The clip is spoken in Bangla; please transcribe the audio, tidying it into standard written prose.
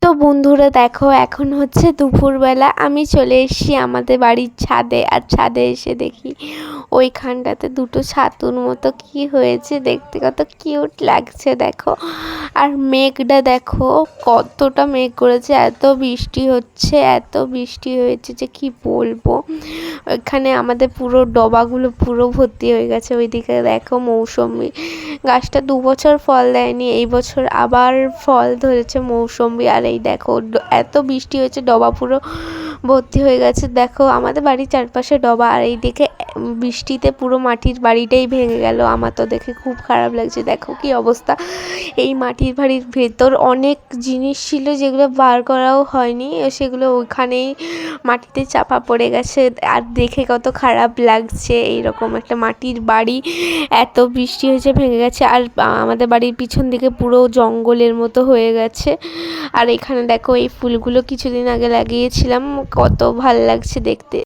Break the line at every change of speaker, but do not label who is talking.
তো বন্ধুরা দেখো, এখন হচ্ছে দুপুরবেলা। আমি চলে এসেছি আমাদের বাড়ির ছাদে। আর ছাদে এসে দেখি ওইখানটাতে দুটো ছাতুর মতো কি হয়েছে, দেখতে কত কিউট লাগছে দেখো। আর মেঘটা দেখো, কতটা মেঘ করেছে, এত বৃষ্টি হচ্ছে, এত বৃষ্টি হয়েছে যে কি বলবো। এখানে আমাদের পুরো ডবাগুলো পুরো ভর্তি হয়ে গেছে। ওইদিকে দেখো মৌসুমি গাছটা 2 বছর ফল দেয়নি, এই বছর আবার ফল ধরেছে মৌসুমি। আর এই দেখো এত বৃষ্টি হয়েছে, ডবা পুরো ভর্তি হয়ে গেছে। দেখো আমাদের বাড়ির চারপাশে ডবা, আর এইদিকে বৃষ্টিতে পুরো মাটির বাড়িটাই ভেঙে গেল। আমার তো দেখে খুব খারাপ লাগছে, দেখো কি অবস্থা। এই মাটির বাড়ির ভেতর অনেক জিনিস ছিল যেগুলো বার করাও হয়নি, সেগুলো ওইখানেই মাটিতে চাপা পড়ে গেছে। আর দেখে কত খারাপ লাগছে, এইরকম একটা মাটির বাড়ি এত বৃষ্টি হয়েছে ভেঙে গেছে। আর আমাদের বাড়ির পিছন দিকে পুরো জঙ্গলের মতো হয়ে গেছে। আর এখানে দেখো এই ফুলগুলো কিছুদিন আগে লাগিয়েছিলাম, কত ভাল লাগছে দেখতে।